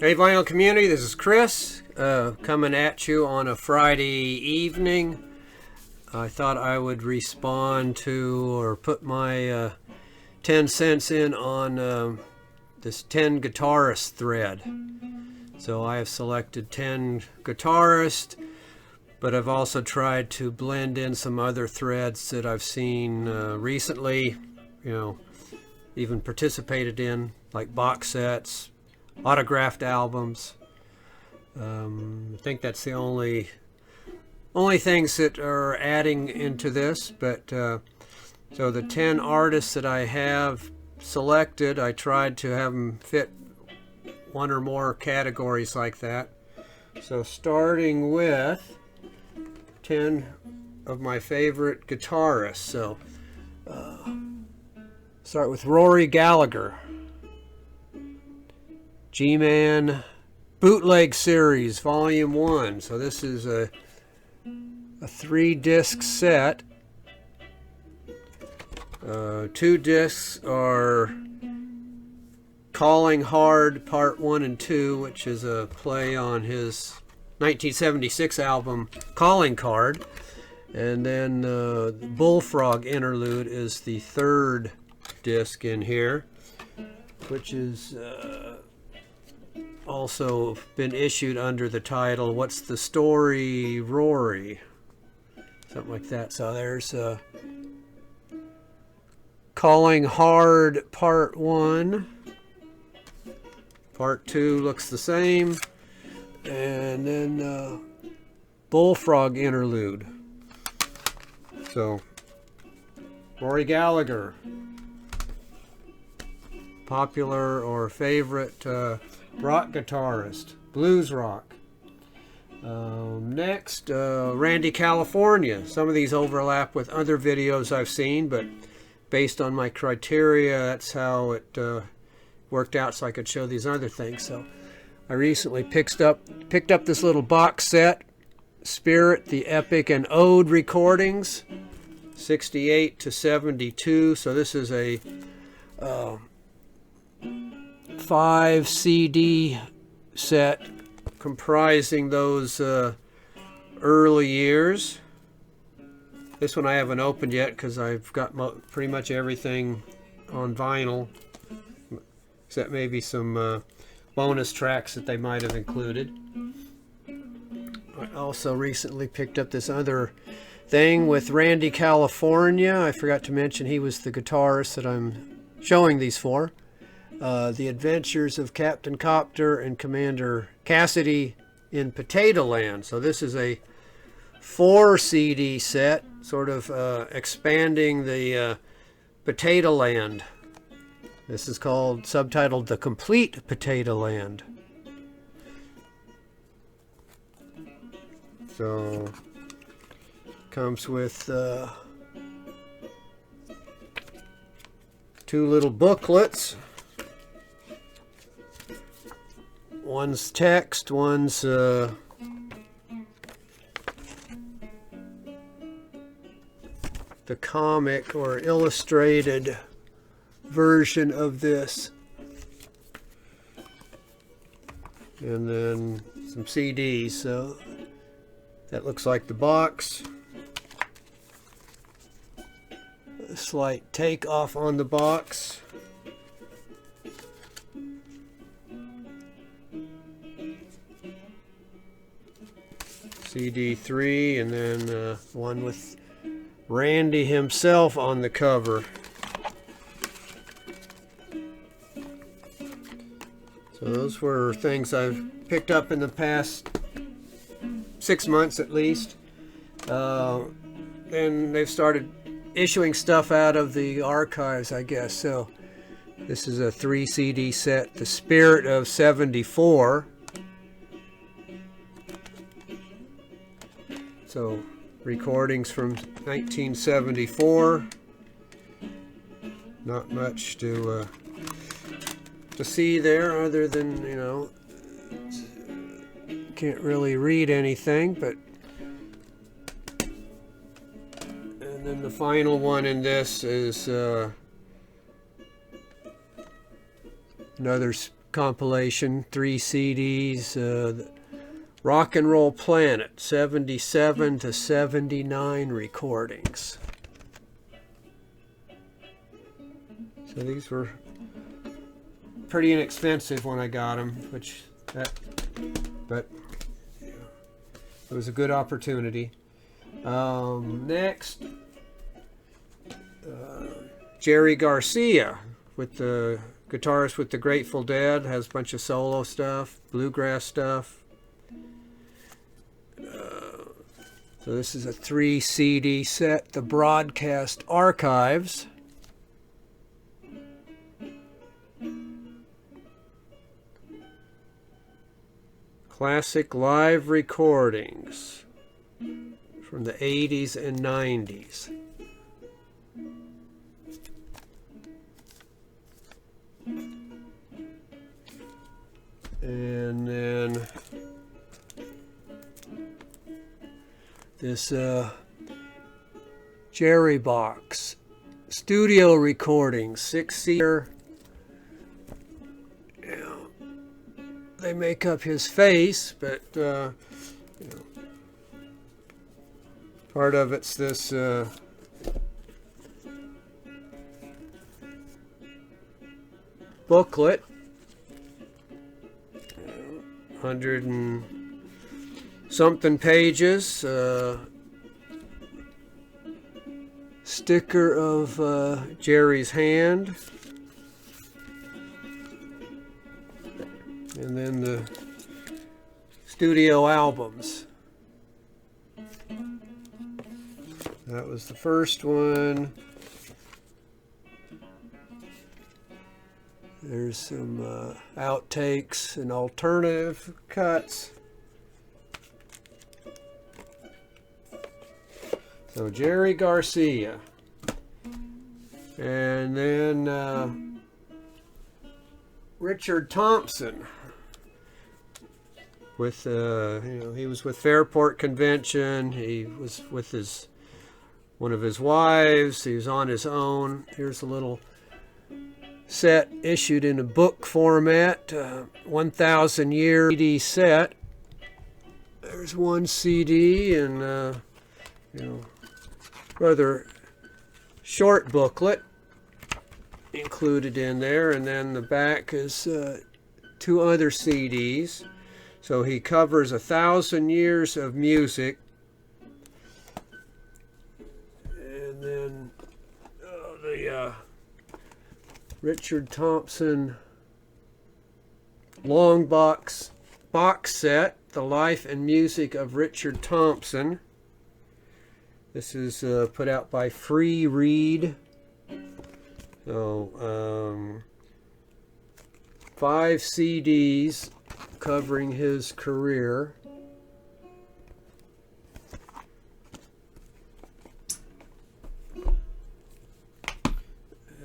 Hey vinyl community, this is Chris coming at you on a Friday evening. I thought I would respond to or put my 10 cents in on this 10 guitarist thread. So I have selected 10 guitarists, but I've also tried to blend in some other threads that I've seen recently, even participated in, like box sets, autographed albums. I think that's the only things that are adding into this. But so the 10 artists that I have selected, I tried to have them fit one or more categories like that. So starting with 10 of my favorite guitarists. So start with Rory Gallagher. G-Man Bootleg Series Volume 1. So this is a 3-disc set. 2 discs are Calling Hard Part 1 and 2, which is a play on his 1976 album Calling Card. And then Bullfrog Interlude is the 3rd disc in here, which is also been issued under the title What's the Story, Rory? Something like that. So there's Calling Hard Part 1. Part 2 looks the same. And then Bullfrog Interlude. So Rory Gallagher, popular or favorite rock guitarist, blues rock. Next, Randy California. Some of these overlap with other videos I've seen, but based on my criteria, that's how it worked out so I could show these other things. So I recently picked up this little box set, Spirit, the Epic and Ode recordings, 68 to 72. So this is a 5 CD set comprising those early years. This one I haven't opened yet because I've got pretty much everything on vinyl, except maybe some bonus tracks that they might have included. I also recently picked up this other thing with Randy California. I forgot to mention he was the guitarist that I'm showing these for. The Adventures of Captain Copter and Commander Cassidy in Potato Land. So this is a 4 CD set, sort of expanding the Potato Land. This is called, subtitled The Complete Potato Land. So comes with 2 little booklets. One's text, one's the comic or illustrated version of this. And then some CDs. So that looks like the box. A slight take off on the box. CD 3, and then one with Randy himself on the cover. So those were things I've picked up in the past 6 months at least. Then they've started issuing stuff out of the archives, I guess. So this is a 3 CD set, The Spirit of 74. So recordings from 1974. Not much to see there, other than, can't really read anything, but. And then the final one in this is another compilation, 3 CDs, Rock and Roll Planet, 77 to 79 recordings. So these were pretty inexpensive when I got them, but it was a good opportunity. Next, Jerry Garcia, with the guitarist with the Grateful Dead, has a bunch of solo stuff, bluegrass stuff. So this is a 3 CD set, the Broadcast Archives. Classic live recordings from the 80s and 90s. And then this Jerry box, studio recordings, 6-seater. They make up his face, but part of it's this booklet, 100 and something pages, sticker of Jerry's hand, and then the studio albums. That was the first one. There's some outtakes and alternative cuts. So Jerry Garcia. And then Richard Thompson. With he was with Fairport Convention. He was with one of his wives. He was on his own. Here's a little set issued in a book format, 1,000 year CD set. There's one CD and rather short booklet included in there, and then the back is 2 other CDs. So he covers 1,000 years of music, and then the Richard Thompson long box set, The Life and Music of Richard Thompson. This is put out by Free Read. So 5 CDs covering his career.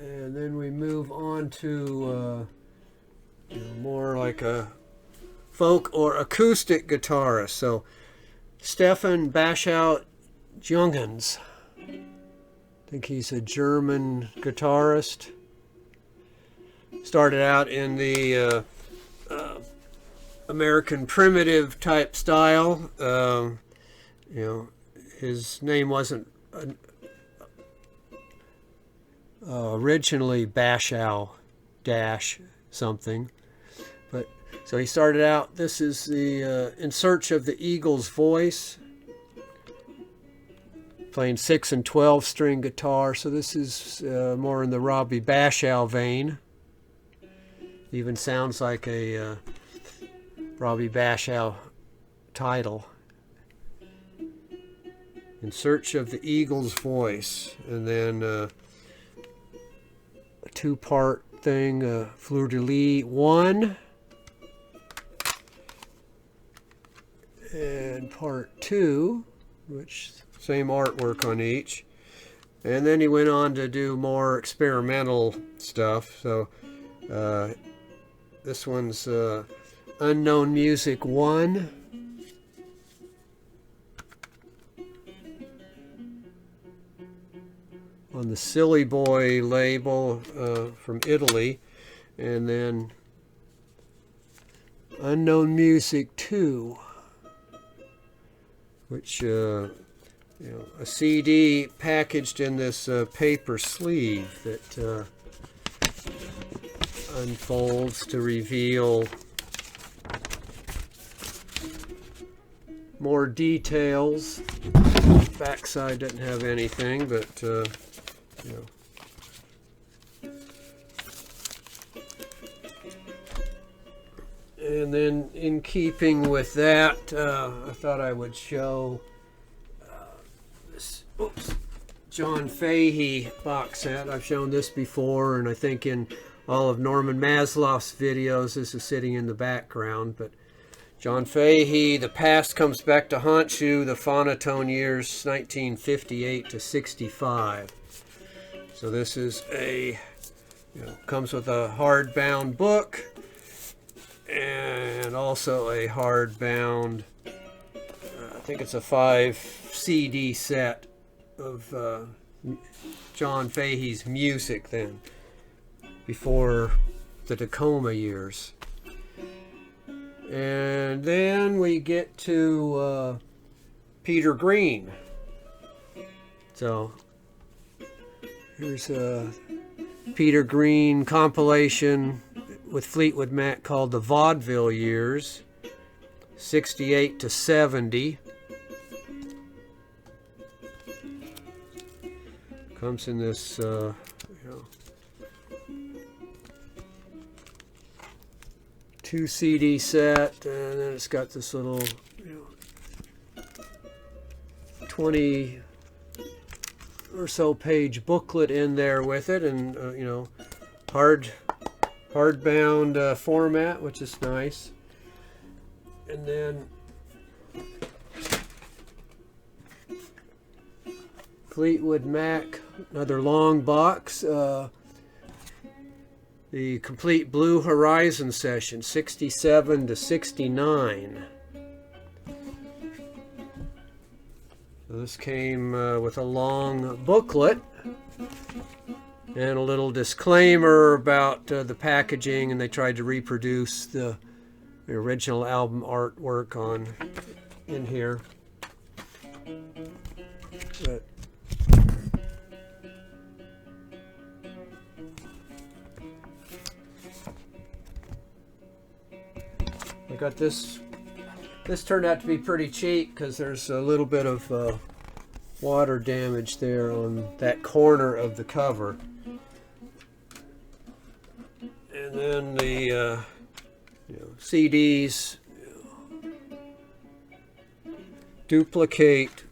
And then we move on to more like a folk or acoustic guitarist. So Stefan Baschow Jungens. I think he's a German guitarist. Started out in the American primitive type style. His name wasn't originally Baschow dash something, but so he started out. This is the In Search of the Eagle's Voice, playing 6 and 12 string guitar. So this is more in the Robbie Baschow vein. Even sounds like a Robbie Baschow title. In Search of the Eagle's Voice. And then a 2-part thing, Fleur de Lis 1 and part 2, which same artwork on each. And then he went on to do more experimental stuff. So this one's Unknown Music 1. On the Silly Boy label from Italy. And then Unknown Music 2, which, a CD packaged in this paper sleeve that unfolds to reveal more details. Backside doesn't have anything, but and then in keeping with that, I thought I would show this John Fahey box set. I've shown this before, and I think in all of Norman Masloff's videos this is sitting in the background. But John Fahey, The Past Comes Back to Haunt You, the Phonoton years 1958 to 65. So this is a, comes with a hardbound book and also a hardbound, I think it's a 5 CD set of John Fahey's music then, before the Tacoma years. And then we get to Peter Green. So here's a Peter Green compilation with Fleetwood Mac called The Vaudeville Years, 68 to 70. Comes in this, 2 CD set, and then it's got this little 20 or so page booklet in there with it, and hardbound format, which is nice. And then Fleetwood Mac, another long box. The Complete Blue Horizon session, 67 to 69. So this came with a long booklet and a little disclaimer about the packaging, and they tried to reproduce the original album artwork in here. But I got this. This turned out to be pretty cheap because there's a little bit of water damage there on that corner of the cover. And then the CDs duplicate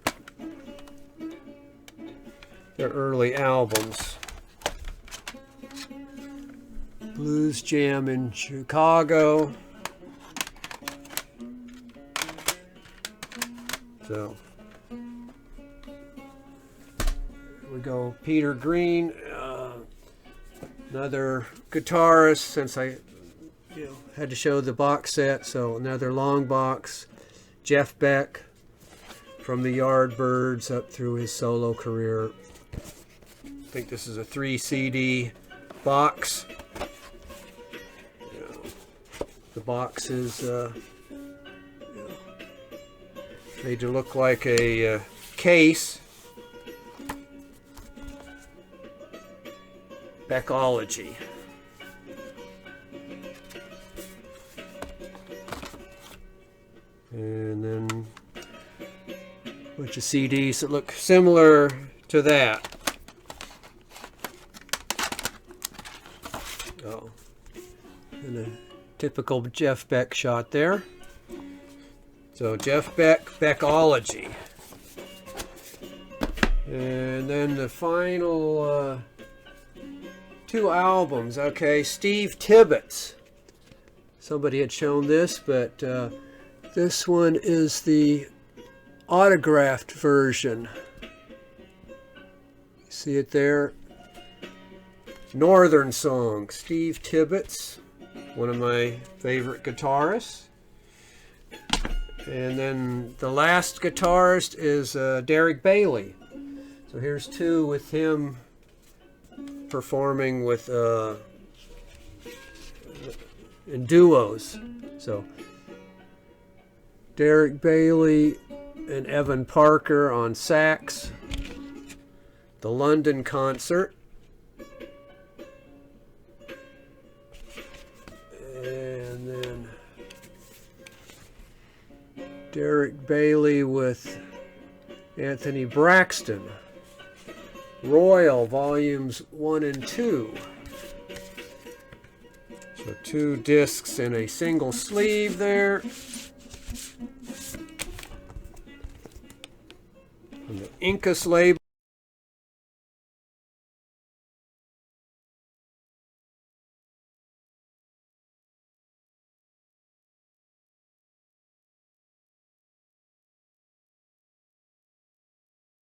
their early albums. Blues Jam in Chicago. So here we go. Peter Green, another guitarist, since I had to show the box set, so another long box. Jeff Beck, from the Yardbirds up through his solo career. I think this is a 3 CD box. The box is made to look like a case. Beckology. And then a bunch of CDs that look similar to that. Oh, and a typical Jeff Beck shot there. So Jeff Beck, Beckology. And then the final 2 albums. Okay, Steve Tibbetts. Somebody had shown this, but this one is the autographed version. See it there? Northern Song, Steve Tibbetts, one of my favorite guitarists. And then the last guitarist is Derek Bailey. So here's 2 with him performing with and duos. So Derek Bailey and Evan Parker on sax. The London concert. And then Derek Bailey with Anthony Braxton. Royal Volumes 1 and 2. So 2 discs in a single sleeve there. On the Incas label.